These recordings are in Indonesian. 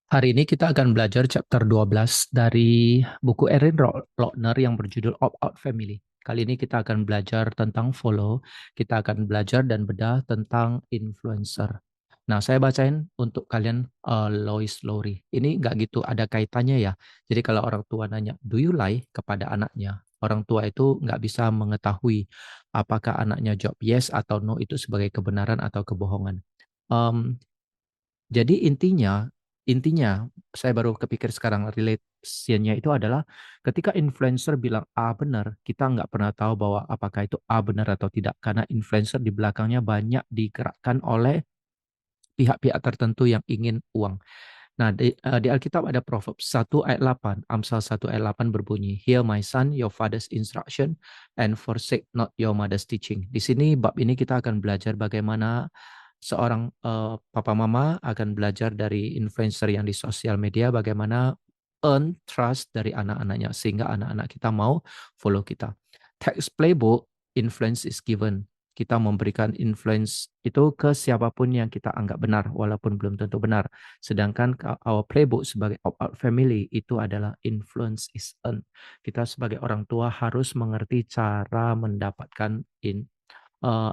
Hari ini kita akan belajar chapter 12 dari buku Erin Lochner yang berjudul Opt-out Family. Kali ini kita akan belajar tentang follow, kita akan belajar dan bedah tentang influencer. Nah, saya bacain untuk kalian Lois Lowry. Ini nggak gitu ada kaitannya ya. Jadi kalau orang tua nanya, do you lie kepada anaknya? Orang tua itu nggak bisa mengetahui apakah anaknya jawab yes atau no itu sebagai kebenaran atau kebohongan. Em, jadi intinya saya baru kepikir sekarang relation-nya itu adalah ketika influencer bilang A benar, kita nggak pernah tahu bahwa apakah itu A benar atau tidak karena influencer di belakangnya banyak digerakkan oleh pihak-pihak tertentu yang ingin uang. Nah, di Alkitab ada Proverbs 1 ayat 8, Amsal 1 ayat 8 berbunyi, Hear my son, your father's instruction, and forsake not your mother's teaching. Di sini, bab ini kita akan belajar bagaimana seorang papa mama akan belajar dari influencer yang di sosial media, bagaimana earn trust dari anak-anaknya, sehingga anak-anak kita mau follow kita. Text playbook, influence is given. Kita memberikan influence itu ke siapapun yang kita anggap benar, walaupun belum tentu benar. Sedangkan our playbook sebagai opt-out family itu adalah influence is earned. Kita sebagai orang tua harus mengerti cara mendapatkan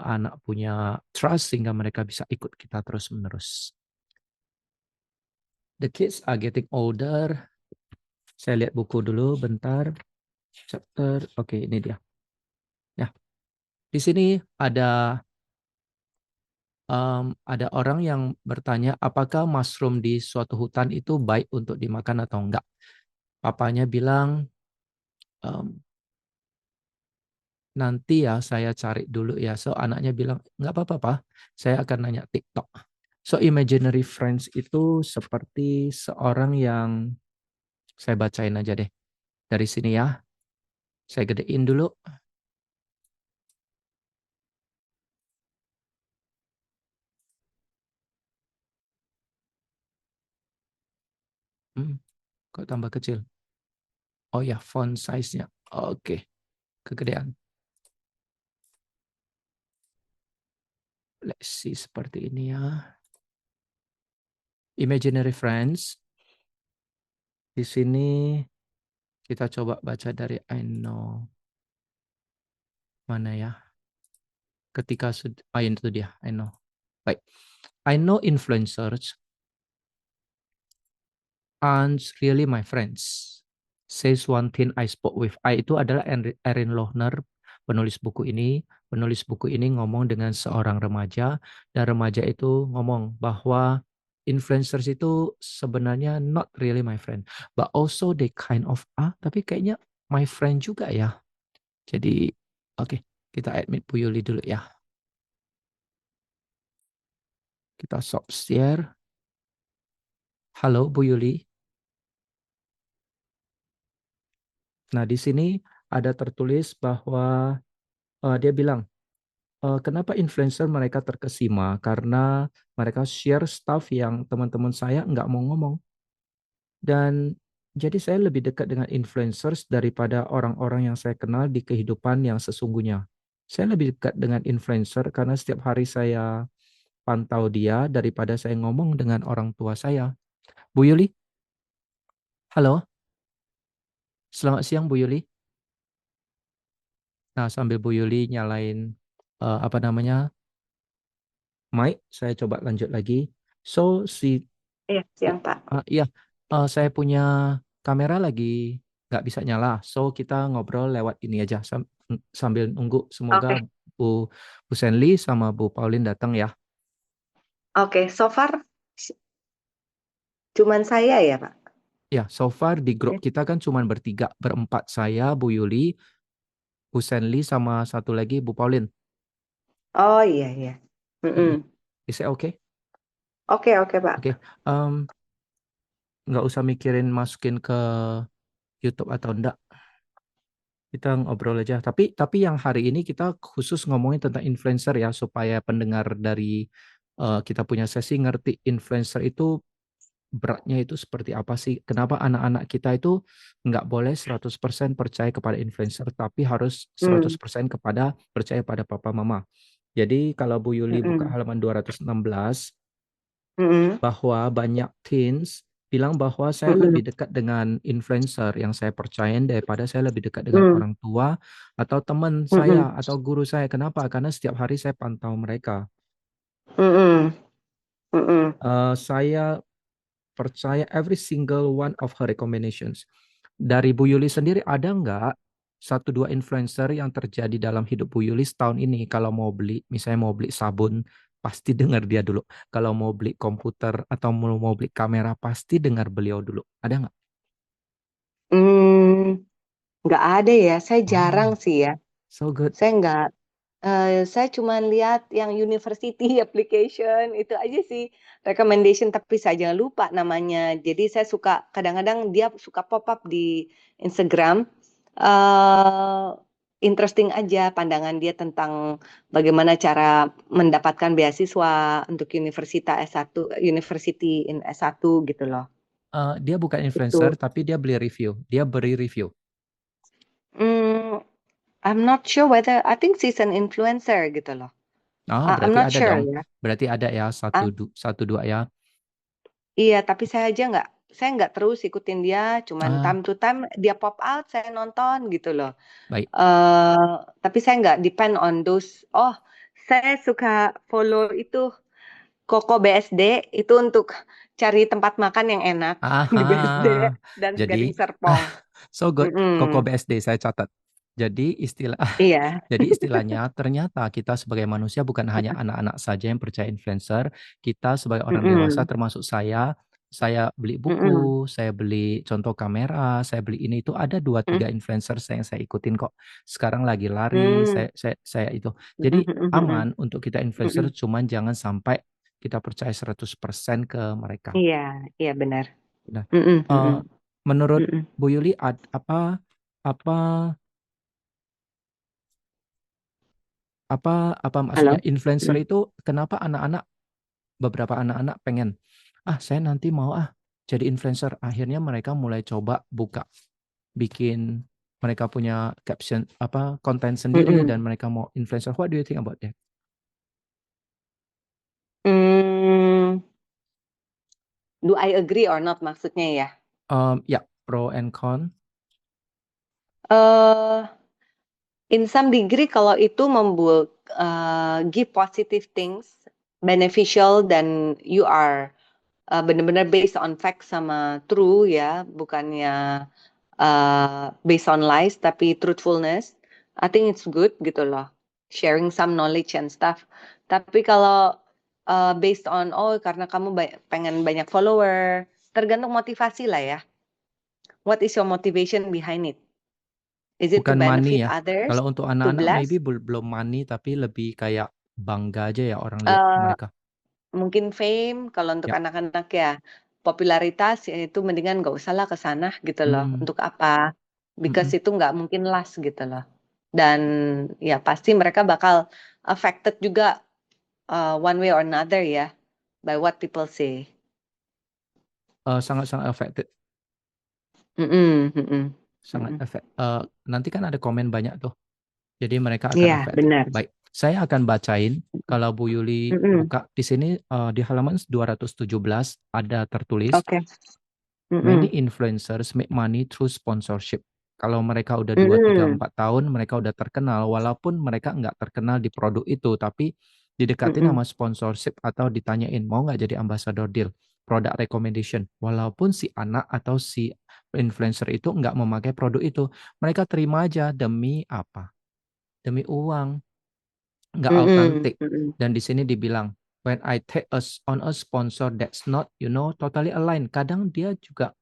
anak punya trust sehingga mereka bisa ikut kita terus-menerus. The kids are getting older. Saya lihat buku dulu bentar. Chapter, oke ini dia. Ya, di sini ada orang yang bertanya apakah mushroom di suatu hutan itu baik untuk dimakan atau enggak. Papanya bilang, "Em, nanti ya saya cari dulu ya." So anaknya bilang, nggak apa-apa, Pak. Saya akan nanya TikTok. So imaginary friends itu seperti seorang yang saya bacain aja deh. Dari sini ya. Saya gedein dulu. Hmm, kok tambah kecil? Oh ya, font size-nya. Oke, kegedean. Let's see seperti ini ya. Imaginary friends. Di sini kita coba baca dari I know. Mana ya? Ketika itu dia, I know. Baik. I know influencers aren't really my friends. Says one thing I spoke with. I itu adalah Erin Lohner, penulis buku ini. Penulis buku ini ngomong dengan seorang remaja, dan remaja itu ngomong bahwa influencers itu sebenarnya not really my friend, but also they kind of are, tapi kayaknya my friend juga ya. Jadi, oke, kita admit Bu Yuli dulu ya. Kita stop share. Halo Bu Yuli. Nah, di sini ada tertulis bahwa dia bilang, kenapa influencer mereka terkesima? Karena mereka share stuff yang teman-teman saya nggak mau ngomong. Dan jadi saya lebih dekat dengan influencers daripada orang-orang yang saya kenal di kehidupan yang sesungguhnya. Saya lebih dekat dengan influencer karena setiap hari saya pantau dia daripada saya ngomong dengan orang tua saya. Bu Yuli, halo, selamat siang Bu Yuli. Nah, sambil Bu Yuli nyalain apa namanya mic, saya coba lanjut lagi. So Iya, siang Pak. iya, saya punya kamera lagi nggak bisa nyala. So kita ngobrol lewat ini aja sambil nunggu. Semoga Oke, Bu Bu Senli sama Bu Paulin datang ya. oke. So far cuman saya ya Pak. Ya, so far di grup Ya. kita kan cuma bertiga, berempat saya, Bu Yuli, Bu Senli sama satu lagi Bu Paulin. Oh iya iya. Mm-mm. Mm-mm. Is it okay? Oke oke Oke, Pak. nggak usah mikirin masukin ke YouTube atau enggak. Kita ngobrol aja. Tapi yang hari ini kita khusus ngomongin tentang influencer ya supaya pendengar dari kita punya sesi ngerti influencer itu beratnya itu seperti apa sih? Kenapa anak-anak kita itu nggak boleh 100% percaya kepada influencer tapi harus Hmm. 100% percaya pada papa mama. Jadi kalau Bu Yuli buka Mm-mm. halaman 216 Mm-mm. bahwa banyak teens bilang bahwa saya Mm-mm. lebih dekat dengan influencer yang saya percayain daripada saya lebih dekat dengan Mm. orang tua atau teman Mm-mm. saya atau guru saya. Kenapa? Karena setiap hari saya pantau mereka. Mm-mm. Mm-mm. Saya percaya every single one of her recommendations. Dari Bu Yuli sendiri ada nggak satu dua influencer yang terjadi dalam hidup Bu Yuli setahun ini? Kalau mau beli, misalnya mau beli sabun, pasti dengar dia dulu. Kalau mau beli komputer atau mau beli kamera, pasti dengar beliau dulu. Ada nggak? Hmm, nggak ada ya. Saya jarang Oh, sih ya. so good. Saya nggak. Saya cuma lihat yang university application itu aja sih recommendation, tapi saya jangan lupa namanya. Jadi saya suka kadang-kadang dia suka pop up di Instagram. eh Interesting aja pandangan dia tentang bagaimana cara mendapatkan beasiswa untuk universitas S1, University in S1 gitu loh. Dia bukan influencer, Itu. tapi dia beli review. Dia beri review. Hmm, I'm not sure whether I think she's an influencer gitu loh. Oh, I'm berarti not ada sure dong. ya. Berarti ada ya Ah, satu dua ya. iya, tapi saya nggak terus ikutin dia. Cuman Ah, time to time dia pop out, saya nonton gitu loh. baik. eh tapi saya nggak depend on those. Oh, saya suka follow itu Koko BSD itu untuk cari tempat makan yang enak di BSD Aha. dan Jadi, Gading Serpong. so good. Mm-mm. Koko BSD saya catat. Jadi Iya. jadi istilahnya ternyata kita sebagai manusia bukan hanya anak-anak saja yang percaya influencer. Kita sebagai orang dewasa Mm-mm. termasuk saya beli Mm-mm. buku, saya beli contoh kamera, saya beli ini itu ada dua tiga influencer yang saya ikutin kok. Sekarang lagi lari, Mm-mm. saya itu. Jadi Mm-mm. aman untuk kita influencer, Mm-mm. cuman jangan sampai kita percaya 100% ke mereka. Iya, iya benar. Nah, Mm-mm. eh, Mm-mm. menurut Mm-mm. Bu Yuli apa apa apa maksudnya Halo. influencer Mm. itu kenapa beberapa anak-anak pengen saya nanti mau jadi influencer, akhirnya mereka mulai coba buka bikin mereka punya caption konten sendiri dan Mm-mm. mereka mau influencer. What do you think about that? Mm, do I agree or not maksudnya ya? Ya, pro and con. eh in some degree kalau itu membuat give positive things, beneficial dan you are benar-benar based on fact sama true ya, bukannya based on lies tapi truthfulness. I think it's good gitu loh. Sharing some knowledge and stuff. Tapi kalau based on oh karena kamu pengen banyak follower, tergantung motivasi lah ya. What is your motivation behind it? Is it to Bukan money benefit ya. others? Kalau untuk To anak-anak maybe bless? belum money, tapi lebih kayak bangga aja ya orang lihat Eh, mereka. Mungkin fame kalau untuk Ya. anak-anak ya popularitas ya itu mendingan nggak usah lah ke sana gitu loh. Hmm, Untuk apa? Because mm-mm. itu nggak mungkin last gitu loh. Dan ya pasti mereka bakal affected juga one way or another ya by what people say. Sangat-sangat affected. Mm-mm, mm-mm, Sangat mm-mm. nanti kan ada komen banyak tuh. Jadi mereka akan Iya affected. benar. Baik, saya akan bacain kalau Bu Yuli Mm-mm. buka di sini di halaman 217 ada tertulis Oke. many Mm-mm, influencers make money through sponsorship. Kalau mereka udah 2 3 mm-mm, 4 tahun, mereka udah terkenal walaupun mereka nggak terkenal di produk itu, tapi didekatin mm-mm, sama sponsorship atau ditanyain mau nggak jadi ambassador deal, product recommendation. Walaupun si anak atau si influencer itu nggak memakai produk itu, mereka terima aja demi apa? Demi uang, nggak mm-mm, autentik. mm-mm, Dan di sini dibilang, when I take us on a sponsor that's not, totally aligned. Kadang dia juga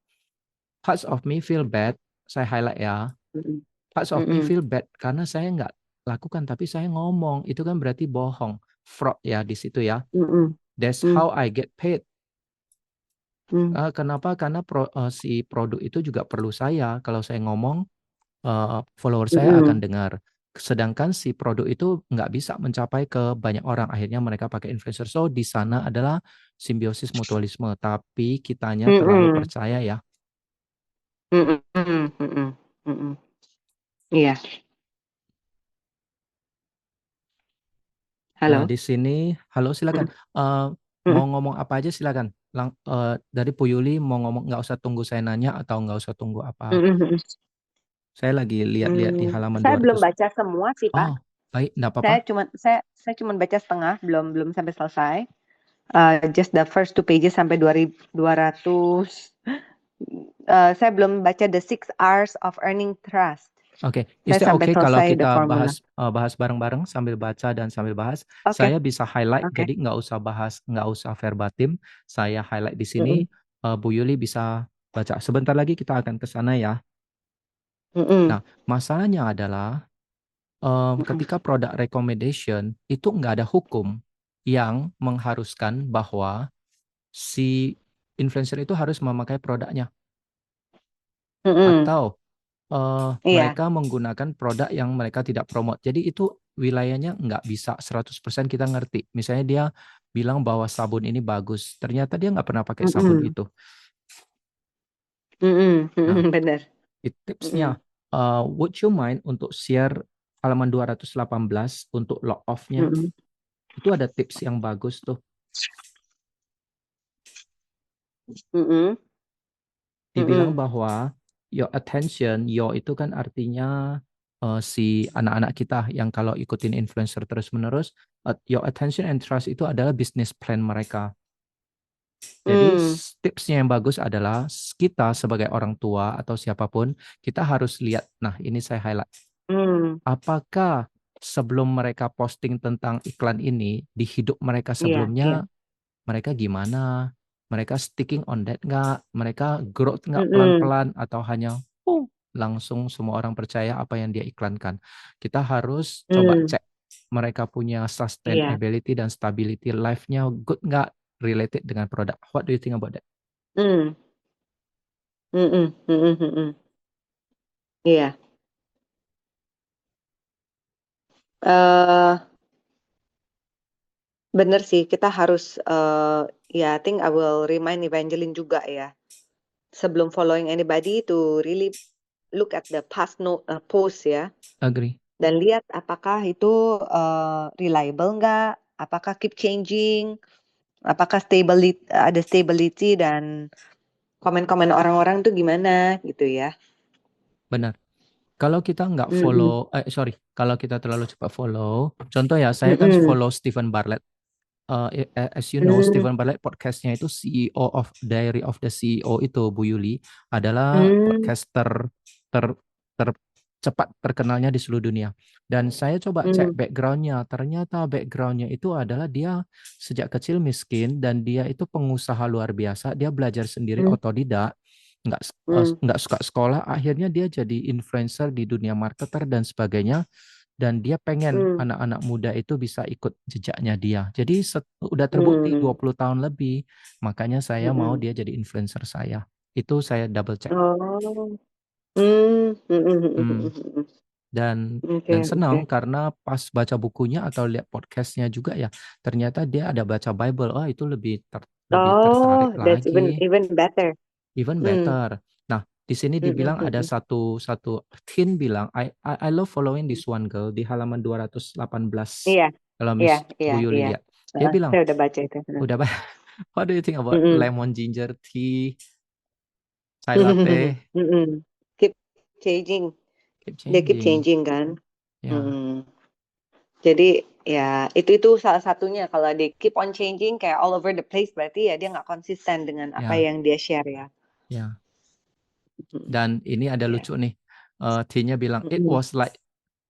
parts of me feel bad. Saya highlight ya. mm-mm, Parts of me mm-mm, feel bad karena saya nggak lakukan, tapi saya ngomong. Itu kan berarti bohong. Fraud ya di situ ya. mm-mm, That's mm-mm, how I get paid. mm-mm, Kenapa? Karena si produk itu juga perlu saya. Kalau saya ngomong, follower saya akan mm-mm, dengar. Sedangkan si produk itu nggak bisa mencapai ke banyak orang. Akhirnya mereka pakai influencer. So di sana adalah simbiosis mutualisme. Tapi kitanya terlalu mm-mm, percaya ya. mm-mm, mm-mm, mm-mm. Iya, halo. Di sini, halo silakan. Mm-mm. mau ngomong apa aja silakan. Dari Bu Yuli mau ngomong, nggak usah tunggu saya nanya atau nggak usah tunggu apa. Mm-mm. Saya lagi lihat-lihat di halaman Saya belum 200. baca semua sih, Pak. Oh, baik, nggak apa-apa. Saya cuma baca setengah, belum sampai selesai. Just the first 2 pages sampai 200. Saya belum baca the 6 hours of earning trust. Oke, Saya is it sampai okay kalau selesai the kita formula. bahas bareng-bareng sambil baca dan sambil bahas? Oke, Saya bisa highlight, oke. jadi nggak usah verbatim. Saya highlight di sini. Mm-mm. Bu Yuli bisa baca. Sebentar lagi kita akan ke sana ya. Mm-mm. Nah, masalahnya adalah Mm-mm. ketika product recommendation itu nggak ada hukum yang mengharuskan bahwa si influencer itu harus memakai produknya Mm-mm. atau Iya. mereka menggunakan produk yang mereka tidak promote. Jadi itu wilayahnya nggak bisa 100% kita ngerti. Misalnya dia bilang bahwa sabun ini bagus, ternyata dia nggak pernah pakai sabun Mm-mm. itu. Mm-mm. Nah, Mm-mm. Benar. Mm-mm. tipsnya, would you mind untuk share halaman 218 untuk log off-nya? Mm-mm. Itu ada tips yang bagus tuh. Mm-mm. Dibilang Mm-mm. bahwa your attention, yo itu kan artinya si anak-anak kita yang kalau ikutin influencer terus-menerus, your attention and trust itu adalah business plan mereka. Jadi Mm. tipsnya yang bagus adalah kita sebagai orang tua atau siapapun, kita harus lihat, nah ini saya highlight, Mm. apakah sebelum mereka posting tentang iklan ini, di hidup mereka Iya, iya. sebelumnya, mereka gimana? Mereka sticking on that nggak? Mereka growth nggak Mm-mm. pelan-pelan atau hanya langsung semua orang percaya apa yang dia iklankan? Kita harus coba Mm. cek mereka punya Iya. sustainability dan stability life-nya good nggak related dengan produk. What do you think about that? Mm. Mm-mm. Mm-mm. Mm-mm. Iya. eh Bener sih, kita harus ya, I think I will remind Evangeline juga ya, sebelum following anybody to really look at the past post ya, Agree. dan lihat apakah itu reliable nggak, apakah keep changing, apakah ada stability, dan komen-komen orang-orang tuh gimana gitu ya. Benar. Kalau kita nggak Mm-mm. follow, kalau kita terlalu cepat follow, contoh ya, saya kan Mm-mm. follow Stephen Bartlett. As you know, Mm. Stephen Bartlett podcastnya itu CEO of Diary of the CEO itu Bu Yuli adalah Mm. podcaster ter tercepat terkenalnya di seluruh dunia. Dan saya coba cek Mm. backgroundnya, ternyata backgroundnya itu adalah dia sejak kecil miskin dan dia itu pengusaha luar biasa. Dia belajar sendiri Mm. otodidak, Mm. nggak suka sekolah. Akhirnya dia jadi influencer di dunia marketer dan sebagainya dan dia pengen Mm. anak-anak muda itu bisa ikut jejaknya dia. Jadi udah terbukti Mm. 20 tahun lebih, makanya saya mau Mm-mm. dia jadi influencer saya. Itu saya double check. Oh. Mm. Hmm. Mm-mm. Dan Oke, oke. senang karena pas baca bukunya atau lihat podcastnya juga ya, ternyata dia ada baca Bible. Oh, itu lebih tertarik Oh, that's even lagi. even better. Even Hmm. better. Nah, di sini Mm-mm, dibilang ada mm-mm, satu teen bilang, I love following this one girl di halaman 218. Iya, Kalau iya, Miss iya, Bu Yuli iya. lihat. Dia bilang, Saya udah baca itu. udah what do you think about Mm-mm. lemon ginger tea, chai latte? Mm-mm. Keep changing. Keep Dia keep changing. changing kan. Ya, Mm. Jadi ya itu salah satunya, kalau dia keep on changing kayak all over the place, berarti ya dia nggak konsisten dengan apa ya, yang dia share ya. ya. Mm-mm. Dan ini ada Ya. lucu nih. T-nya bilang, it Mm-mm. was like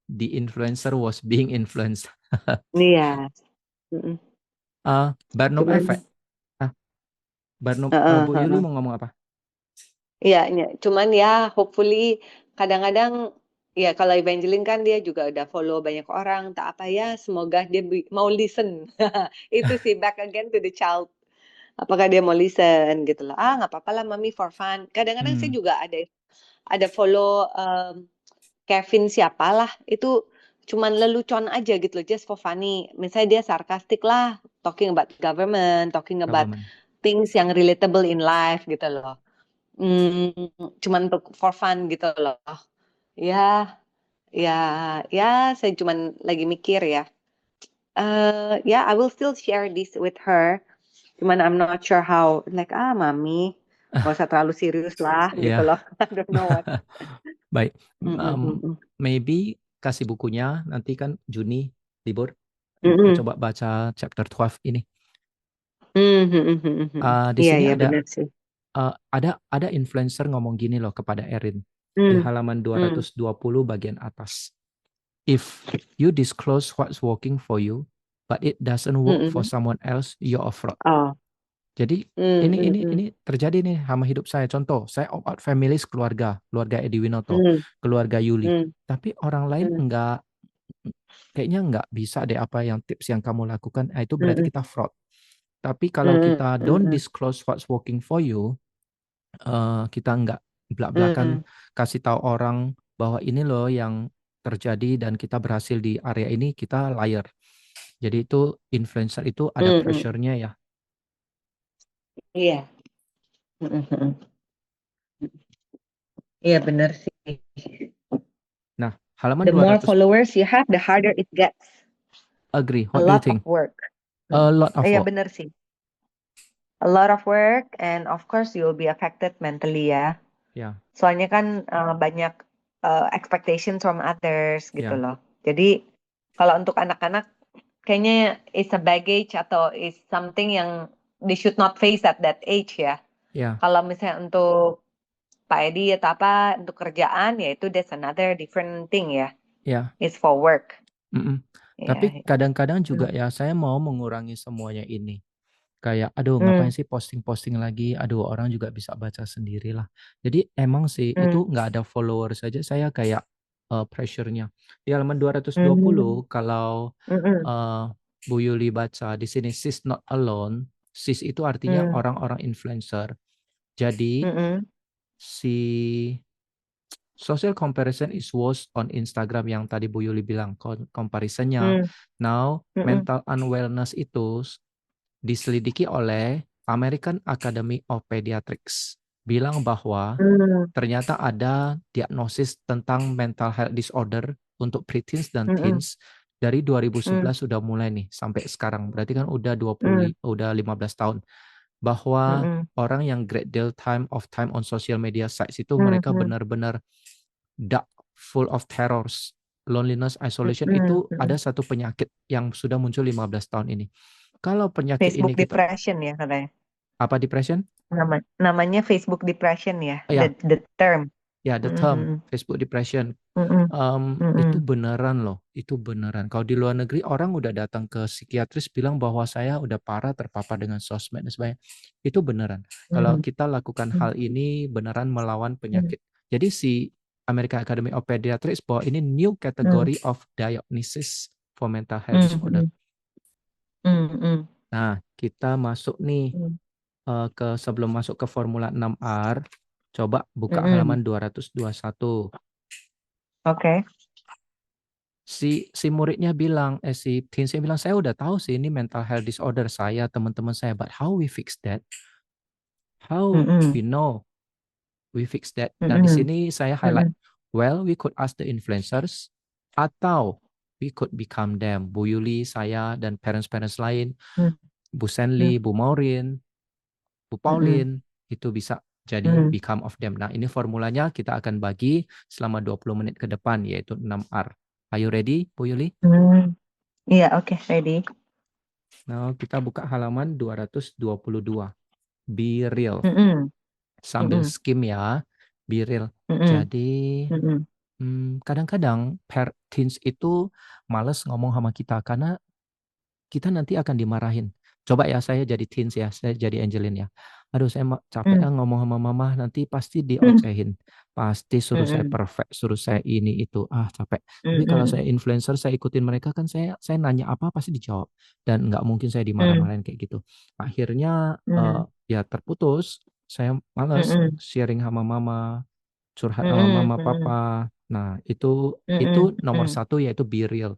the influencer was being influenced. Iya. Mm-mm. Barnum Cuman Effect. Ah, heeh, Bu Yuli heeh. mau ngomong apa? Iya, iya. Cuman ya, hopefully kadang-kadang ya, kalau Evangeline kan dia juga udah follow banyak orang, tak apa ya, semoga dia mau listen. Itu sih, back again to the child. Apakah dia mau listen gitu lah. Ah, nggak apa-apa lah, mami, for fun. Kadang-kadang saya Hmm, juga ada follow Kevin siapalah, itu cuman lelucon aja gitu loh, just for funny. Misalnya dia sarkastik lah, talking about government, talking about government. things yang relatable in life gitu loh. Hmm, cuman untuk for fun gitu loh. Ya, ya, ya, saya cuman lagi mikir ya. Ya, I will still share this with her. Cuman I'm not sure how, like, mami, gak usah terlalu serius lah, gitu Ya, loh. I don't know what. baik. Mm-mm, Maybe kasih bukunya nanti kan Juni libur. mm-mm, Coba baca chapter 12 ini. Di Iya, sini iya ada benar sih. ada influencer ngomong gini loh kepada Erin di Mm, halaman mm, 220 bagian atas. If you disclose what's working for you, but it doesn't work for mm-mm. someone else, you're a fraud. Oh, Jadi mm, ini mm, ini mm, ini terjadi nih sama hidup saya. Contoh, saya opt out families keluarga Edi Winoto, mm, keluarga Yuli. mm, Tapi orang lain mm, kayaknya nggak bisa deh apa yang tips yang kamu lakukan. Itu berarti mm, kita fraud. Tapi kalau mm, kita don't mm, disclose what's working for you, kita nggak belak-belakan mm, kasih tahu orang bahwa ini loh yang terjadi dan kita berhasil di area ini, kita liar. Jadi itu influencer itu ada mm, mm. pressure-nya ya. Iya, mm, mm, iya benar sih. Nah, halaman The more 200 followers you have, the harder it gets. agree. A What do you lot of think? work. A lot of Iya work. benar sih. A lot of work, and of course you'll be affected mentally ya. Ya, Soalnya kan banyak expectations from others gitu ya, loh. Jadi kalau untuk anak-anak kayaknya is a baggage atau is something yang they should not face at that age ya. ya, Kalau misalnya untuk Pak Edi atau apa untuk kerjaan ya itu that's another different thing ya. ya. It's for work. Mm-mm. Iya. Tapi kadang-kadang juga Hmm. ya saya mau mengurangi semuanya ini. Kayak, aduh ngapain Hmm. sih posting-posting lagi? Aduh orang juga bisa baca sendiri lah. Jadi emang sih itu Hmm. nggak ada follower saja saya kayak pressure-nya. Di halaman 220 Hmm. kalau Hmm. eh, Bu Yuli baca di sini sis not alone. Sis itu artinya Hmm. orang-orang influencer. Jadi Hmm. si social comparison is worse on Instagram yang tadi Bu Yuli bilang comparisonnya. Hmm. Now Hmm. mental unwellness itu diselidiki oleh American Academy of Pediatrics. Bilang bahwa Hmm. ternyata ada diagnosis tentang mental health disorder untuk preteens dan Hmm. teens dari Hmm. 2011 sudah mulai nih sampai sekarang. Berarti kan udah Hmm. 15 tahun. Bahwa Hmm. orang yang great deal time on social media sites itu Hmm. mereka Hmm. benar-benar dark, full of terrors, loneliness, isolation Hmm. itu Hmm. ada satu penyakit yang sudah muncul 15 tahun ini. Kalau penyakit Facebook ini kita depression ya katanya. apa depression? Namanya Facebook depression ya, Ya, the term. ya the term Mm-mm. Facebook depression. Mm-mm. Itu Mm-mm. beneran loh, itu beneran. Kalau di luar negeri orang udah datang ke psikiatris bilang bahwa saya udah parah terpapar dengan sosmed dan sebagainya. Itu beneran. Kalau Mm-mm. kita lakukan hal ini beneran melawan Mm-mm. penyakit. Jadi si American Academy of Pediatrics bahwa ini new category of diagnosis for mental health disorder. Mm-mm. Mm-mm. Nah, kita masuk nih Mm-mm. ke sebelum masuk ke Formula 6R, coba buka Mm-mm. halaman 221. Oke. Si muridnya bilang, si teensnya bilang, saya udah tahu sih ini mental health disorder saya, teman-teman saya, but how we fix that? How Mm-mm. we know we fix that? Nah, di Mm-mm. sini saya highlight, Mm-mm. well, we could ask the influencers, atau we could become them. Bu Yuli, saya, dan parents-parents lain, Bu Senli, Bu Maureen, Bu Mm-mm. Pauline, itu bisa jadi Mm-mm. become of them. Nah, ini formulanya kita akan bagi selama 20 menit ke depan, yaitu 6R. Are you ready, Bu Yuli? Mm. Iya, oke, ready. Nah, kita buka halaman 222. Be real. Mm-mm. Sambil Mm-mm. skim ya. Be real. Mm-mm. Jadi, Mm-mm. kadang-kadang teens itu males ngomong sama kita karena kita nanti akan dimarahin. Coba ya saya jadi teens ya, saya jadi Angelin ya. Aduh saya capek Mm. ngomong sama mama, nanti pasti Mm. diocehin. Pasti suruh saya Mm-mm. perfect, suruh saya ini itu. Capek. Tapi kalau Mm-mm. saya influencer, saya ikutin mereka kan saya nanya apa pasti dijawab. Dan nggak mungkin saya Mm. dimarah-marahin kayak gitu. Akhirnya Mm. ya terputus. Saya males Mm-mm. sharing sama mama, curhat sama Mm-mm. mama Mm-mm. papa. Nah, itu Mm-mm. nomor Mm-mm. satu yaitu be real.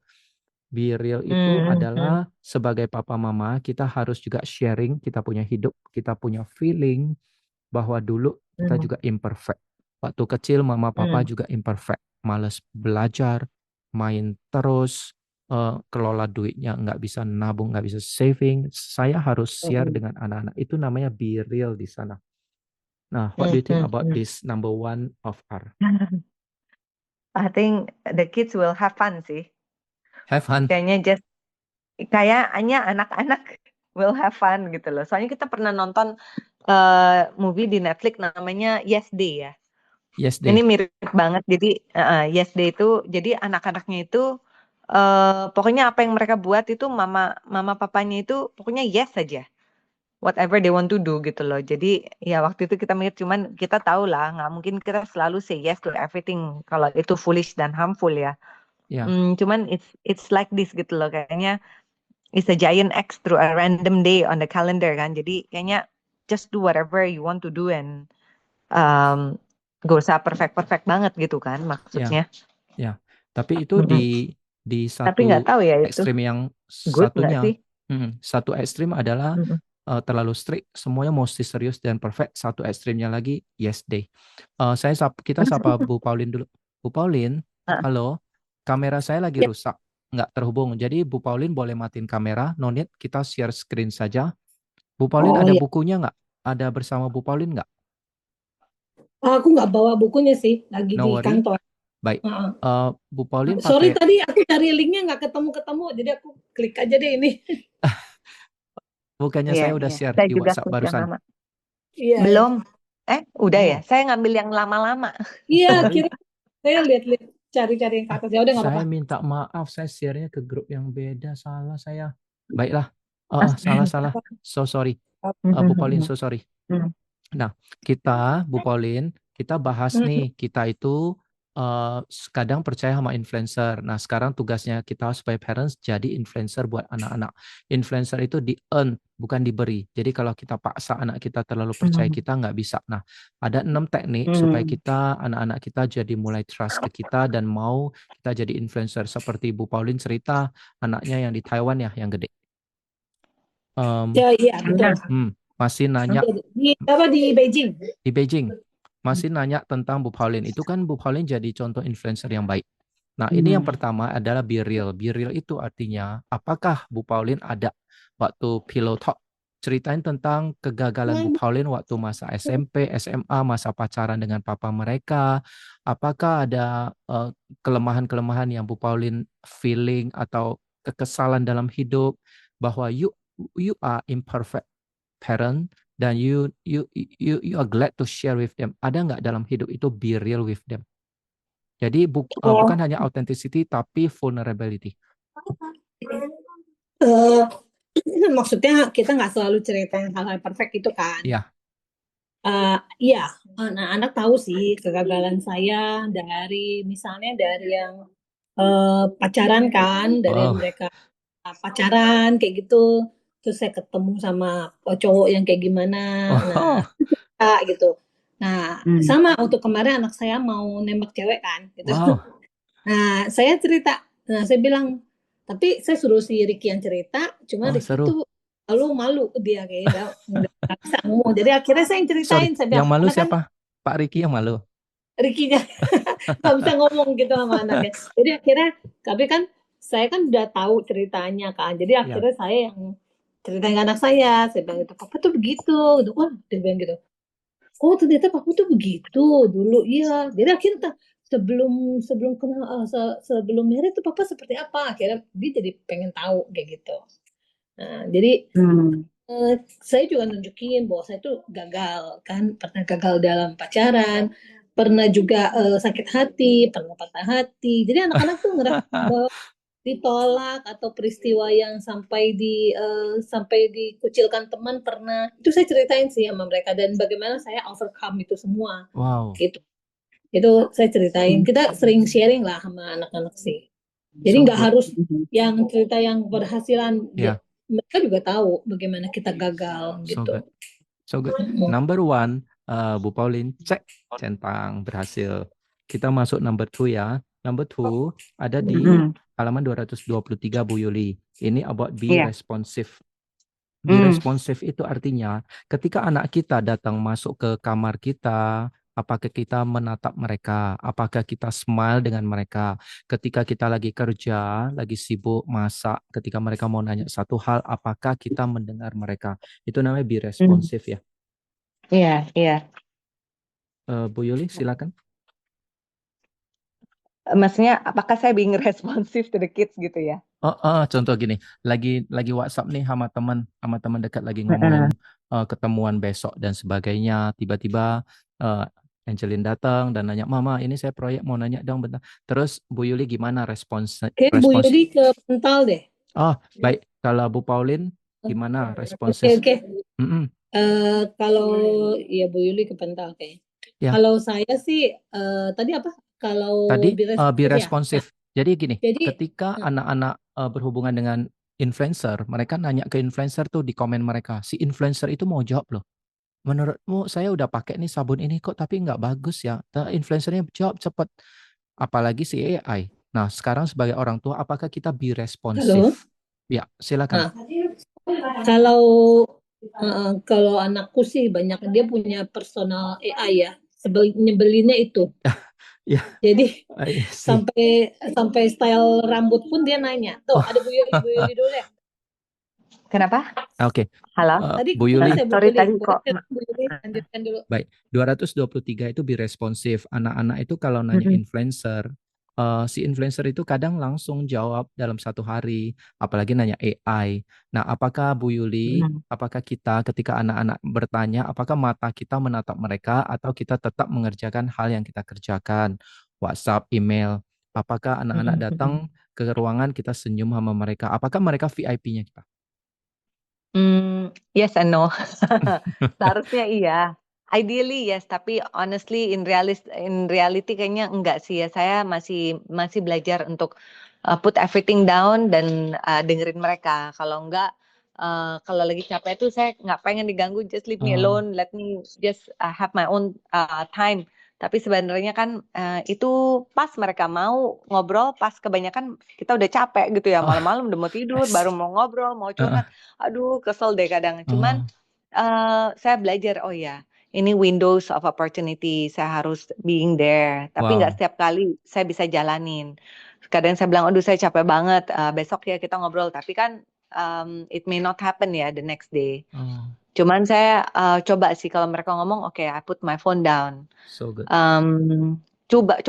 Be real itu Mm-mm. adalah sebagai papa mama, kita harus juga sharing, kita punya hidup, kita punya feeling bahwa dulu kita Mm-mm. juga imperfect. Waktu kecil mama papa Mm-mm. juga imperfect, males belajar, main terus, kelola duitnya, nggak bisa nabung, nggak bisa saving. Saya harus share Mm-mm. dengan anak-anak. Itu namanya be real di sana. Nah, what do you think about Mm-mm. this number one of R? I think the kids will have fun sih. Have fun. Kayaknya kayaknya anak-anak will have fun gitu loh. Soalnya kita pernah nonton movie di Netflix namanya Yes Day ya. Yes, Ini day. mirip banget. Jadi Yes Day itu jadi anak-anaknya itu pokoknya apa yang mereka buat itu mama mama papanya itu pokoknya yes saja. Whatever they want to do gitu loh. Jadi ya waktu itu kita mikir cuman kita tahu lah nggak mungkin kita selalu say yes to everything kalau itu foolish dan harmful ya. Ya, Cuman it's like this gitu loh kayaknya it's a giant X through a random day on the calendar kan. Jadi kayaknya just do whatever you want to do and um, gak usah perfect banget gitu kan ya, maksudnya. ya. Tapi itu Mm-mm. di Tapi nggak satu tahu ya itu ekstrim yang good nggak satunya, sih? satu ekstrim adalah Mm-mm. terlalu strict, semuanya mesti serius dan perfect. Satu ekstrimnya lagi yes day. Kita sapa Bu Paulin dulu. Bu Paulin, Ah, halo. Kamera saya lagi ya. rusak, nggak terhubung. Jadi Bu Paulin boleh matiin kamera, no need, kita share screen saja. Bu Paulin Oh ada ya, bukunya nggak? Ada bersama Bu Paulin nggak? aku nggak bawa bukunya sih, lagi No di worry. kantor. Baik. Heeh. Bu Paulin Sorry pakai, tadi aku cari linknya nggak ketemu-ketemu, jadi aku klik aja deh ini. bukannya Iya, saya udah iya. share Saya di juga WhatsApp klik yang barusan. lama. Iya, iya. Belum. Udah ya. Belum. Saya ngambil yang lama-lama. Iya, Sorry. kira saya lihat-lihat cari-cari yang ke atas. Ya udah nggak Saya apa-apa. minta maaf, saya share-nya ke grup yang beda. Salah saya. Baiklah. Salah. So sorry. Bu Paulin, so sorry. Nah, Bu Paulin, kita bahas Hmm. nih, kita itu kadang percaya sama influencer. Nah, sekarang tugasnya kita sebagai parents jadi influencer buat anak-anak. Influencer itu di-earn, bukan diberi. Jadi kalau kita paksa anak kita terlalu percaya kita, nggak bisa. Nah, ada 6 teknik supaya kita, anak-anak kita jadi mulai trust ke kita dan mau kita jadi influencer. Seperti Bu Paulin cerita, anaknya yang di Taiwan ya, yang gede. Ya, iya betul. Masih nanya Di apa di Beijing? di Beijing, masih nanya tentang Bu Pauline. Itu kan Bu Pauline jadi contoh influencer yang baik. Nah, ini yang pertama adalah be real. Be real itu artinya, apakah Bu Pauline ada waktu pillow talk? Ceritain tentang kegagalan Bu Pauline waktu masa SMP, SMA, masa pacaran dengan papa mereka. Apakah ada kelemahan-kelemahan yang Bu Pauline feeling atau kekesalan dalam hidup bahwa you are imperfect parent dan you are glad to share with them. Ada nggak dalam hidup itu be real with them? Jadi bukan Oh, hanya authenticity tapi vulnerability. eh, maksudnya kita nggak selalu ceritain hal-hal perfect itu kan? Iya. Iya, anak-anak tahu sih kegagalan saya misalnya dari yang pacaran kan, dari Wow. mereka pacaran kayak gitu, terus saya ketemu sama cowok yang kayak gimana, nah Oh. gitu. Nah, sama untuk kemarin anak saya mau nembak cewek kan, gitu. Wow. Nah, saya cerita, saya bilang, tapi saya suruh si Ricky yang cerita, cuma Oh, Ricky seru. tuh lalu malu dia kayaknya nggak bisa ngomong. Jadi akhirnya saya yang Sorry, ceritain, saya bilang, yang malu karena kan siapa? Pak Riki yang malu. Rikinya nggak bisa ngomong gitu sama anaknya. Jadi akhirnya, tapi kan saya kan udah tahu ceritanya kan. Jadi Ya. akhirnya saya yang ceritain ke anak saya bilang itu papa tuh begitu, gitu. Wah, dia bilang gitu. Oh ternyata papa tuh begitu dulu, iya. Jadi akhirnya sebelum sebelum kenal sebelum married tuh papa seperti apa? Akhirnya dia jadi pengen tahu kayak gitu. Nah, jadi saya juga nunjukin bahwa saya tuh gagal kan, pernah gagal dalam pacaran, pernah juga sakit hati, pernah patah hati. Jadi anak-anak tuh ngerasa bahwa ditolak atau peristiwa yang sampai dikucilkan teman pernah. Itu saya ceritain sih sama mereka dan bagaimana saya overcome itu semua. Wow. Gitu. Itu saya ceritain. Kita sering sharing lah sama anak-anak sih. Jadi So nggak good. harus yang cerita yang berhasilan. Ya, Mereka juga tahu bagaimana kita gagal so gitu. good. So good. Number one, Bu Pauline, cek centang berhasil. Kita masuk number two ya. Number two ada di halaman 223 Bu Yuli. Ini about be Iya. responsive. Be responsive itu artinya ketika anak kita datang masuk ke kamar kita, Apakah kita menatap mereka? Apakah kita smile dengan mereka? Ketika kita lagi kerja, lagi sibuk masak, ketika mereka mau nanya satu hal, apakah kita mendengar mereka? Itu namanya be Hmm. responsive ya. Iya, iya. Bu Yuli, silakan. Maksudnya apakah saya being responsive to the kids gitu ya? Contoh gini, lagi WhatsApp nih sama teman dekat lagi Heeh. ngomongin ketemuan besok dan sebagainya. Tiba-tiba eh, Angelin datang dan nanya, Mama, ini saya proyek mau nanya dong bentar. Terus Bu Yuli gimana respons? Kayak Bu Yuli ke Pental deh. Oh, baik. Kalau Bu Paulin gimana Oke, responsnya? oke. Mm-mm. Kalau ya Bu Yuli ke Pental kayaknya. Ya, Kalau saya sih tadi apa? Kalau tadi be be responsif ya. Nah, responsif. Jadi gini, jadi ketika anak-anak berhubungan dengan influencer, mereka nanya ke influencer tuh di komen mereka, si influencer itu mau jawab loh. Menurutmu saya udah pakai nih sabun ini kok tapi nggak bagus ya. Influencernya jawab cepat. Apalagi si AI. Nah, sekarang sebagai orang tua, apakah kita be halo. responsif? Ya, silakan. Nah, kalau kalau anakku sih banyak dia punya personal AI ya. Nyebelinnya itu. Ya, Jadi I see. sampai style rambut pun dia nanya. Tuh, ada Bu Yuli dulu deh. Kenapa? Oke. Halo? Tadi Bu Yuli. saya Bu Sorry Yuli. tadi Boleh kok. saya Bu Yuli lanjutkan dulu. Baik, 223 itu be responsif. Anak-anak itu kalau nanya Mm-mm. influencer, si influencer itu kadang langsung jawab dalam satu hari, apalagi nanya AI. Nah, apakah Bu Yuli, Mm. apakah kita ketika anak-anak bertanya, apakah mata kita menatap mereka atau kita tetap mengerjakan hal yang kita kerjakan, WhatsApp, email? Apakah anak-anak datang ke ruangan kita senyum sama mereka? Apakah mereka VIP-nya kita? Yes and no. Seharusnya iya. Ideally yes, tapi honestly in reality kayaknya enggak sih ya. Saya masih belajar untuk put everything down dan dengerin mereka. Kalau enggak, kalau lagi capek tuh saya nggak pengen diganggu. Just leave me alone. Let me just have my own time. Tapi sebenarnya kan itu pas mereka mau ngobrol, pas kebanyakan kita udah capek gitu ya, malam-malam udah mau tidur, baru mau ngobrol, mau curhat. Aduh, kesel deh kadang. Cuman saya belajar, oh ya, ini windows of opportunity. Saya harus being there. Tapi nggak Wow. setiap kali saya bisa jalanin. Kadang saya bilang, aduh saya capek banget. Besok ya kita ngobrol. Tapi kan it may not happen ya the next day. Cuman saya coba sih kalau mereka ngomong, oke, I put my phone down. So good. Coba.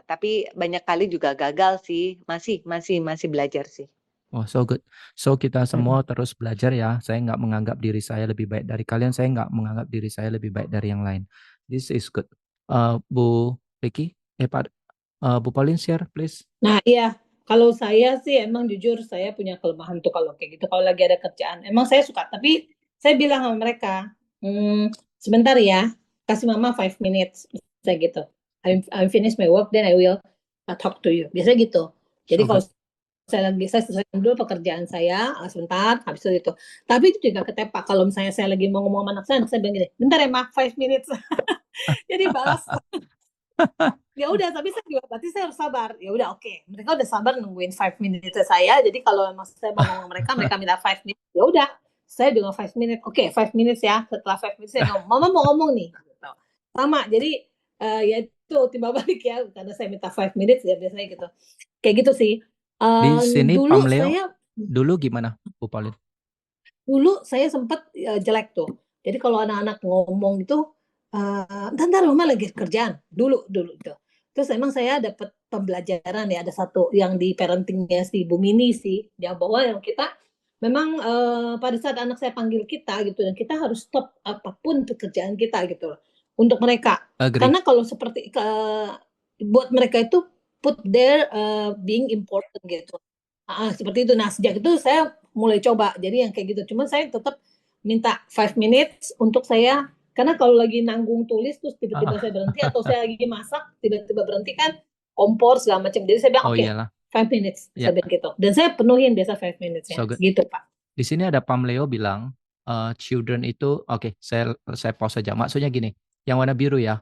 Tapi banyak kali juga gagal sih. Masih belajar sih. Oh, so good. So kita semua terus belajar ya. Saya nggak menganggap diri saya lebih baik dari kalian. Saya nggak menganggap diri saya lebih baik dari yang lain. This is good. Bu Ricky, Bu Pauline share, please. Nah, iya. Kalau saya sih emang jujur saya punya kelemahan tuh kalau kayak gitu. Kalau lagi ada kerjaan, emang saya suka. Tapi saya bilang sama mereka, sebentar ya, kasih mama 5 minutes. Saya gitu. I'm finish my work, then I will talk to you. Biasanya gitu. Jadi So kalau good. saya selesaikan dulu pekerjaan saya sebentar, habis itu. Tapi itu juga ketepak. Kalau misalnya saya lagi mau ngomong sama anak saya bilang gini, bentar ya ma, 5 minutes. Jadi balas. Ya udah, tapi saya juga berarti saya harus sabar. Ya udah, oke. Mereka udah sabar nungguin 5 minutes saya. Jadi kalau saya mau ngomong mereka minta 5 minutes. Ya udah, saya juga 5 minutes. Oke, 5 minutes ya. Setelah 5 minutes saya ngomong, mama mau ngomong nih. Gitu. Sama. Jadi ya itu timbal balik ya, karena saya minta 5 minutes ya biasanya gitu. Kayak gitu sih. Di sini Dulu Pamleo, saya dulu gimana, Bu Pauline? dulu saya sempat jelek tuh. Jadi kalau anak-anak ngomong itu, bentar mama lagi kerjaan. Dulu gitu. Terus emang saya dapat pembelajaran ya, ada satu yang di parentingnya si Bu Mini sih, yang bahwa yang kita memang pada saat anak saya panggil kita gitu, dan kita harus stop apapun pekerjaan kita gitu loh untuk mereka. Agree. Karena kalau seperti buat mereka itu put their being important gitu. Seperti itu. Nah, sejak itu saya mulai coba. Jadi yang kayak gitu. Cuman saya tetap minta 5 minutes untuk saya, karena kalau lagi nanggung tulis terus tiba-tiba saya berhenti, atau saya lagi masak tiba-tiba berhenti kan, kompor segala macam. Jadi saya bilang oke, 5 minutes. Saya bilang gitu. Dan saya penuhin biasa 5 minutes ya. So good. Gitu, Pak. Di sini ada Pamleo bilang children itu saya pause aja. Maksudnya gini, yang warna biru ya.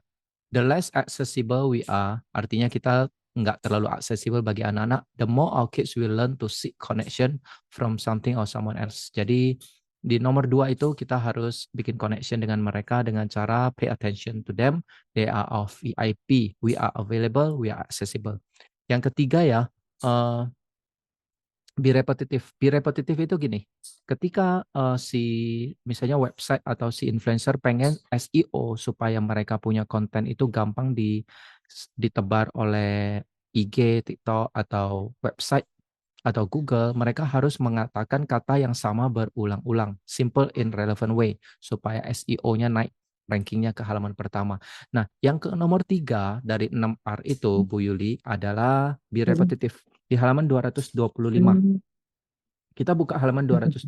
The less accessible we are, artinya kita nggak terlalu accessible bagi anak-anak, the more our kids will learn to seek connection from something or someone else. Jadi Di nomor 2 itu kita harus bikin connection dengan mereka dengan cara pay attention to them. They are our VIP. We are available. We are accessible. Yang ketiga ya, be repetitive. Be repetitive itu gini, ketika si misalnya website atau si influencer pengen SEO supaya mereka punya konten itu gampang ditebar oleh IG, TikTok, atau website atau Google, mereka harus mengatakan kata yang sama berulang-ulang, simple in relevant way, supaya SEO-nya naik, rankingnya ke halaman pertama. Nah, yang ke nomor 3 dari 6R itu, Bu Yuli, adalah be repetitive. Di halaman 225. Kita buka halaman 226.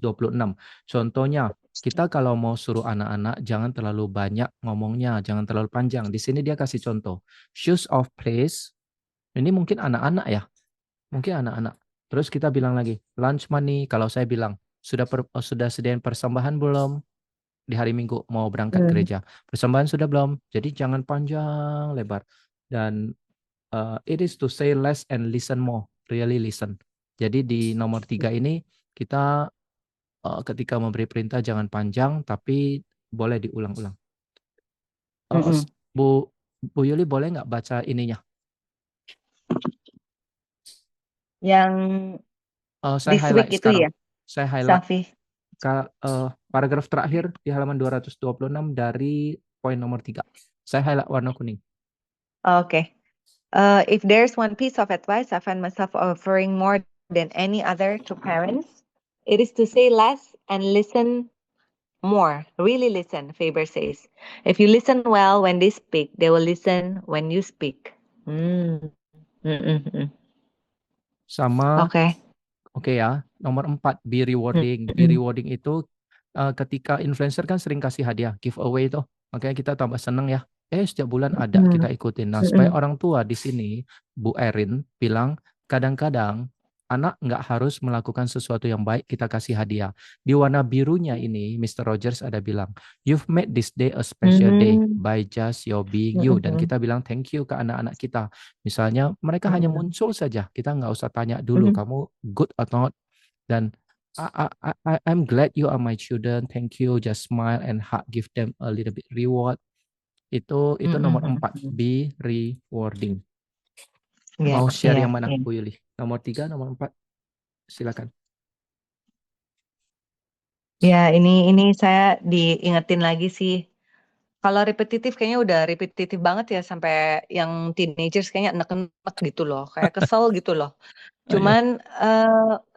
Contohnya, kita kalau mau suruh anak-anak, jangan terlalu banyak ngomongnya, jangan terlalu panjang. Di sini dia kasih contoh. Choose of place, ini mungkin anak-anak ya, mungkin anak-anak. Terus kita bilang lagi, lunch money. Kalau saya bilang, sudah sediain persembahan belum? Di hari Minggu mau berangkat gereja. Persembahan sudah belum? Jadi jangan panjang lebar. Dan it is to say less and listen more. Really listen. Jadi di nomor 3 ini kita ketika memberi perintah jangan panjang, tapi boleh diulang-ulang. Bu Yuli boleh nggak baca ininya? Yang Saya this highlight week itu sekarang. ya, Saya highlight Safi. paragraf terakhir di halaman 226 dari poin nomor 3. Saya highlight warna kuning. Okay. If there's one piece of advice I find myself offering more than any other to parents, it is to say less and listen more. Really listen, Faber says. If you listen well when they speak, they will listen when you speak. Sama, Okay. oke ya, nomor 4, be rewarding. Be rewarding itu ketika influencer kan sering kasih hadiah, giveaway itu. Makanya kita tambah seneng ya. Setiap bulan ada, kita ikutin. Nah, supaya orang tua di sini, Bu Erin bilang, kadang-kadang anak nggak harus melakukan sesuatu yang baik, kita kasih hadiah. Di warna birunya ini, Mr. Rogers ada bilang, you've made this day a special day by just your being you. Dan kita bilang thank you ke anak-anak kita. Misalnya, mereka hanya muncul saja. Kita nggak usah tanya dulu, kamu good atau not. Dan I'm glad you are my children. Thank you. Just smile and hug. Give them a little bit reward. Itu nomor 4. Be rewarding. Mau share yang mana, Bu Yuli? Nomor 3, nomor 4? Silakan. Ya, ini saya diingetin lagi sih. Kalau repetitif kayaknya udah repetitif banget ya sampai yang teenagers kayaknya enek-enek gitu loh, kayak kesel gitu loh. Cuman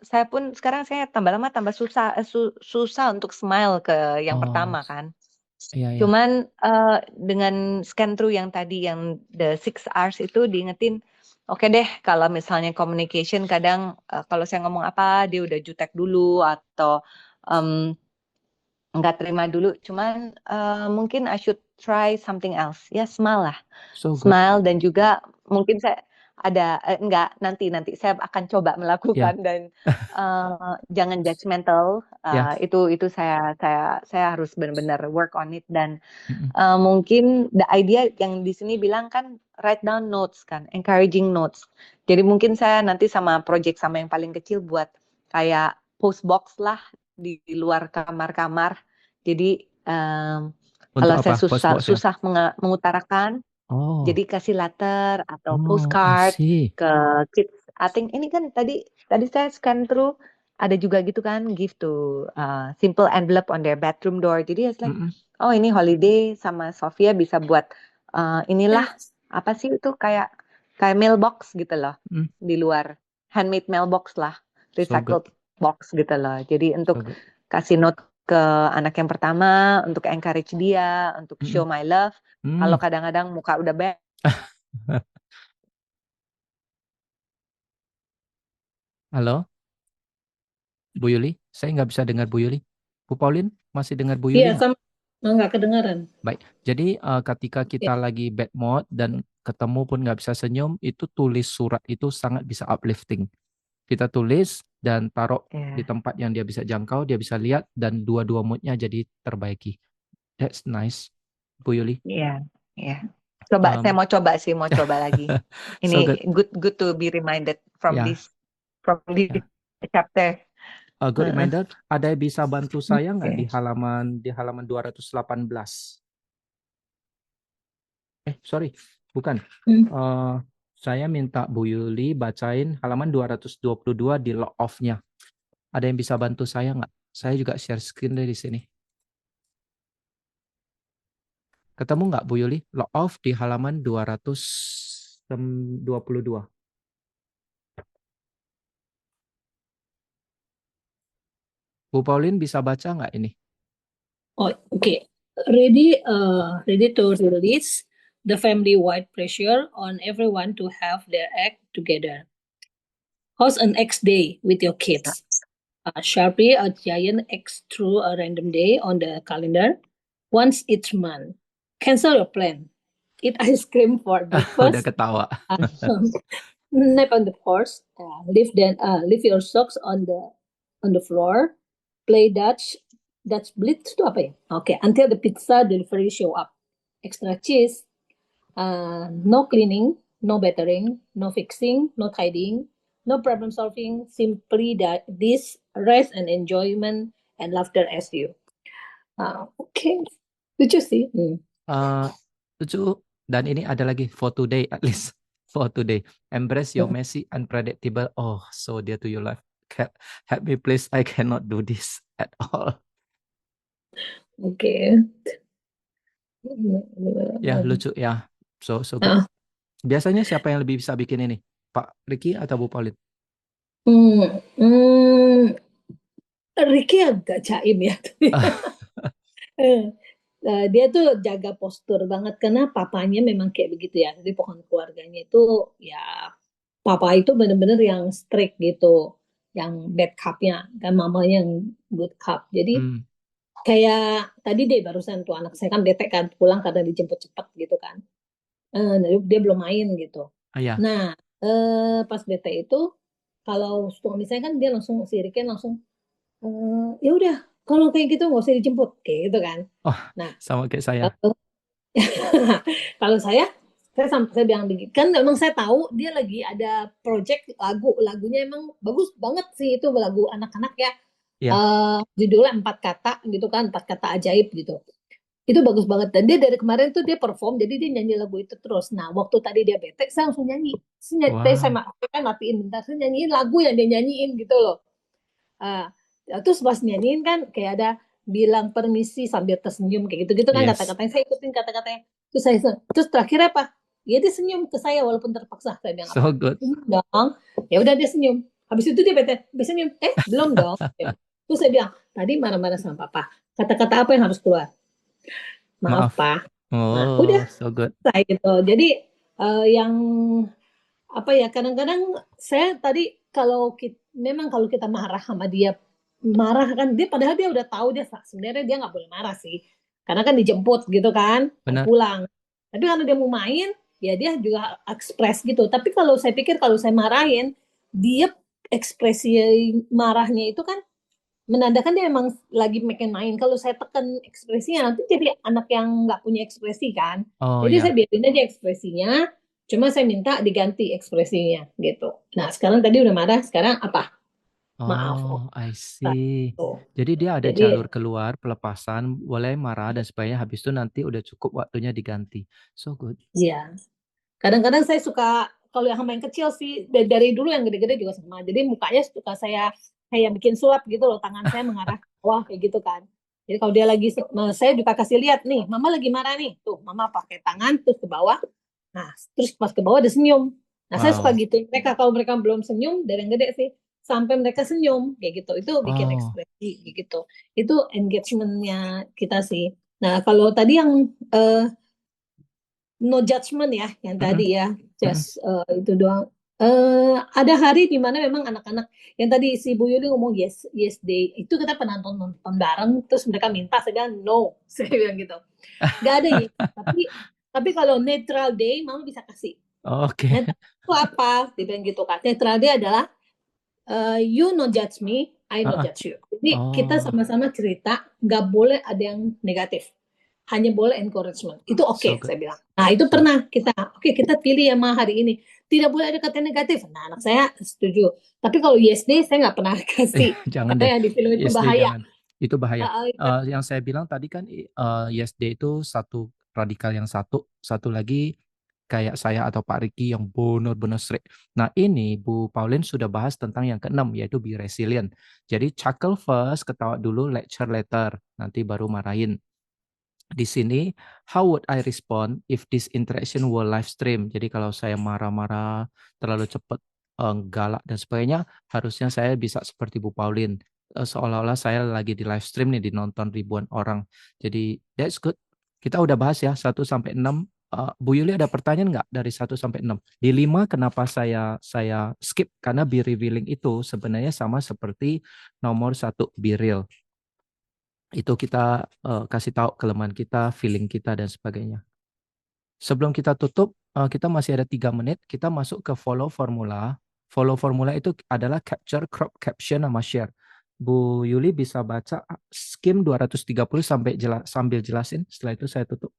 saya pun sekarang saya tambah lama tambah susah untuk smile ke yang pertama kan. Iya. Cuman dengan scan through yang tadi yang the 6 R's itu diingetin, oke deh kalau misalnya communication kadang kalau saya ngomong apa dia udah jutek dulu atau nggak terima dulu. Cuman mungkin I should try something else. Ya smile lah. So good. Smile dan juga mungkin saya ada nanti saya akan coba melakukan dan jangan judgmental. Itu saya harus benar-benar work on it dan mungkin the idea yang di sini bilang kan write down notes kan, encouraging notes. Jadi mungkin saya nanti sama project sama yang paling kecil buat kayak post box lah di luar kamar-kamar. Jadi kalau saya susah mengutarakan, jadi kasih letter atau postcard ke kids. I think ini kan tadi saya scan through ada juga gitu kan, give to simple envelope on their bedroom door. Jadi it's like, oh ini holiday sama Sofia bisa buat inilah apa sih itu kayak mailbox gitu loh di luar, handmade mailbox lah, recycled box gitu loh. Jadi untuk kasih note ke anak yang pertama, untuk encourage dia, untuk show my love. Kalau kadang-kadang muka udah Halo, Bu Yuli, saya nggak bisa dengar Bu Yuli. Bu Pauline masih dengar Bu Yuli? Iya, sama nggak kedengaran. Baik, jadi ketika kita lagi bad mood dan ketemu pun nggak bisa senyum, itu tulis surat itu sangat bisa uplifting. Kita tulis dan taruh di tempat yang dia bisa jangkau, dia bisa lihat, dan dua-dua moodnya jadi terbaiki. That's nice, Bu Yuli. Iya. Coba saya mau coba lagi. Ini So good to be reminded from this chapter. Good Heeh. reminder. Ada yang bisa bantu saya nggak di halaman 218? Sorry, bukan. Hmm. Saya minta Bu Yuli bacain halaman 222 di log off-nya. Ada yang bisa bantu saya nggak? Saya juga share screen dari sini. Ketemu nggak Bu Yuli? Log off di halaman 222. Bu Pauline bisa baca nggak ini? Oh, okay. Ready to release the family-wide pressure on everyone to have their act together. Host an X day with your kids. Sharpie a giant X through a random day on the calendar once each month. Cancel your plan. Eat ice cream for Udah breakfast. ketawa. Nap on the porch. Leave your socks on the floor. Play Dutch Blitz itu apa ya? Okay, until the pizza delivery show up. Extra cheese. No cleaning, no battering, no fixing, no tidying, no problem solving. Simply that this rest and enjoyment and laughter as you. Okay, lucu sih. Lucu. Dan ini ada lagi for today at least. For today. Embrace your messy, unpredictable. Oh, so dear to your life. Help me please. I cannot do this at all. Okay. Ya, lucu ya. So good. Biasanya siapa yang lebih bisa bikin ini? Pak Ricky atau Bu Pauline? Ricky agak jaim ya. Dia tuh jaga postur banget karena papanya memang kayak begitu ya. Jadi pohon keluarganya itu ya papa itu bener-bener yang strict gitu, yang bad cupnya, dan mamanya yang good cup. Jadi kayak tadi deh barusan tuh anak saya kan bete kan pulang karena dijemput cepat gitu kan. Dia belum main gitu. Iya. Nah pas bete itu kalau misalnya kan dia langsung si Riken langsung ya udah kalau kayak gitu nggak usah dijemput kayak gitu kan. Oh, Nah sama kayak saya. kalau saya bilang begitu kan memang saya tahu dia lagi ada project lagunya emang bagus banget sih itu lagu anak-anak ya. Judulnya 4 kata gitu kan, 4 kata ajaib gitu. Itu bagus banget dan dia dari kemarin tuh dia perform jadi dia nyanyi lagu itu terus. Nah waktu tadi dia bete saya langsung nyanyi. Saya matiin bentar saya nyanyiin lagu yang dia nyanyiin gitu loh. Terus pas nyanyiin kan kayak ada bilang permisi sambil tersenyum kayak gitu kan kata-katanya saya ikutin kata-katanya terus terakhir apa dia senyum ke saya walaupun terpaksa saya bilang so good. Dong ya udah dia senyum habis itu dia bete senyum belum dong terus saya bilang tadi marah-marah sama papa kata-kata apa yang harus keluar maaf pak nah, udah so good. Saya gitu jadi yang apa ya kadang-kadang saya tadi memang kalau kita marah sama dia marah kan dia padahal dia udah tahu dia sebenarnya dia nggak boleh marah sih karena kan dijemput gitu kan mau pulang tapi karena dia mau main ya dia juga ekspres gitu tapi kalau saya pikir kalau saya marahin dia ekspresi marahnya itu kan menandakan dia emang lagi main kalau saya tekan ekspresinya nanti jadi anak yang nggak punya ekspresi kan jadi saya biarin aja ekspresinya cuma saya minta diganti ekspresinya gitu nah sekarang tadi udah marah sekarang apa maaf. I see. Jadi dia ada jalur keluar, pelepasan, boleh marah dan supaya habis itu nanti udah cukup waktunya diganti. So good. Iya. Kadang-kadang saya suka kalau yang sama yang kecil sih dari dulu yang gede-gede juga sama. Jadi mukanya suka saya kayak bikin sulap gitu loh, tangan saya mengarah ke bawah kayak gitu kan. Jadi kalau dia lagi saya juga kasih lihat nih, mama lagi marah nih. Tuh, mama pakai tangan terus ke bawah. Nah, terus pas ke bawah ada senyum. Nah, saya suka gitu. Mereka kalau mereka belum senyum dari yang gede sih sampai mereka senyum kayak gitu. Itu bikin ekspresi gitu. Itu engagement-nya kita sih. Nah, kalau tadi yang no judgment ya, yang tadi ya, just itu doang. Ada hari di mana memang anak-anak yang tadi si Bu Yuli ngomong yes day itu kita pernah nonton bareng terus mereka minta saya bilang no saya bilang gitu nggak ada ya tapi kalau neutral day mama bisa kasih netral itu apa dia bilang gitu kan neutral day adalah you no judge me I no judge you jadi kita sama-sama cerita nggak boleh ada yang negatif hanya boleh encouragement. Itu So good. saya bilang. Nah, itu pernah kita pilih ya Ma hari ini. Tidak boleh ada kata negatif. Nah, anak saya setuju. Tapi kalau YSD saya nggak pernah kasih. Jangan Karena deh, yang di film itu YSD bahaya. jangan. Itu bahaya. Itu Yang saya bilang tadi kan YSD itu satu radikal yang satu lagi kayak saya atau Pak Riki yang benar-benar strict. Nah ini Bu Pauline sudah bahas tentang yang keenam yaitu be resilient. Jadi chuckle first, ketawa dulu, lecture later, nanti baru marahin. Di sini, how would I respond if this interaction were live stream? Jadi kalau saya marah-marah, terlalu cepat, galak dan sebagainya, harusnya saya bisa seperti Bu Pauline. Seolah-olah saya lagi di live stream nih, dinonton ribuan orang. Jadi that's good. Kita udah bahas ya 1 sampai 6. Bu Yuli ada pertanyaan nggak dari 1 sampai 6? Di 5 kenapa saya skip? Karena be revealing itu sebenarnya sama seperti nomor 1 be real. Itu kita kasih tahu kelemahan kita, feeling kita, dan sebagainya. Sebelum kita tutup, kita masih ada 3 menit, kita masuk ke follow formula. Follow formula itu adalah capture, crop, caption, sama share. Bu Yuli bisa baca skim 230 sambil jelasin, setelah itu saya tutup.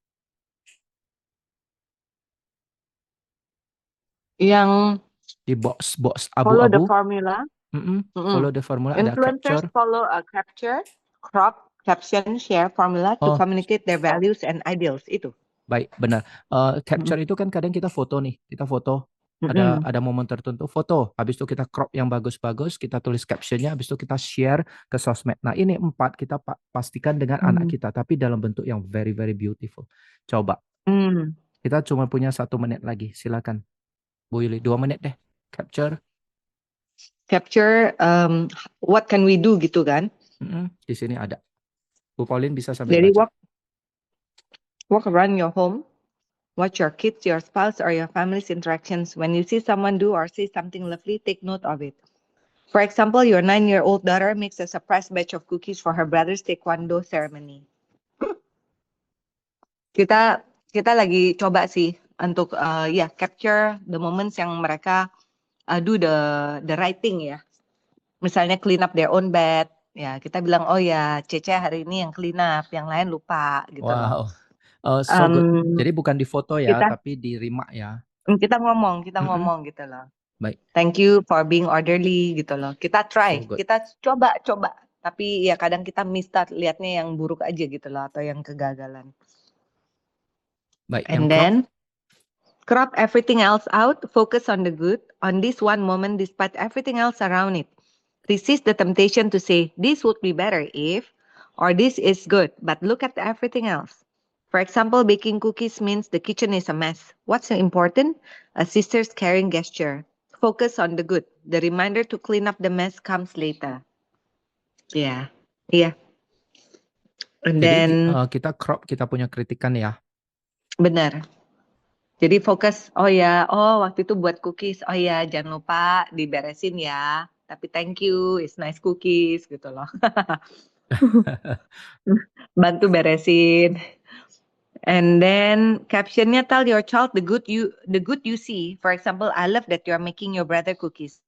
Yang Di box follow the abu-abu. formula. Follow the formula, ada Influencers capture. follow a capture, crop, caption, share formula to communicate their values and ideals. Itu. Baik, benar. Capture itu kan kadang kita foto nih, kita foto. Ada momen tertentu foto, habis itu kita crop yang bagus-bagus, kita tulis captionnya, habis itu kita share ke sosmed. Nah ini 4 kita pastikan dengan anak kita, tapi dalam bentuk yang very very beautiful. Coba, kita cuma punya 1 menit lagi, silakan Bu Yuli, 2 menit deh. Capture, what can we do gitu kan? Di sini ada. Bu Pauline bisa sambil Jadi baca. walk around your home. Watch your kids, your spouse, or your family's interactions. When you see someone do or say something lovely, take note of it. For example, your 9-year-old daughter makes a surprise batch of cookies for her brother's taekwondo ceremony. Kita lagi coba sih untuk capture the moments yang mereka do the right thing ya. Misalnya clean up their own bed. Ya, kita bilang, oh ya, Cece hari ini yang clean up, yang lain lupa gitu loh. So good. Jadi bukan di foto ya, tapi di remark ya. Kita ngomong gitu loh. Baik. Thank you for being orderly gitu loh. Kita try, So good. kita coba. Tapi ya kadang kita misstart lihatnya yang buruk aja gitu loh atau yang kegagalan. Baik. And then crop everything else out, focus on the good, on this one moment despite everything else around it. Resist the temptation to say this would be better if, or this is good, but look at everything else. For example, baking cookies means the kitchen is a mess. What's important? A sister's caring gesture. Focus on the good. The reminder to clean up the mess comes later. Yeah. And Jadi then kita crop, kita punya kritikan ya. benar. Jadi fokus, waktu itu buat cookies, jangan lupa diberesin ya. Tapi thank you, it's nice cookies gitu loh. Bantu beresin. And then captionnya tell your child the good you see. For example, I love that you're making your brother cookies.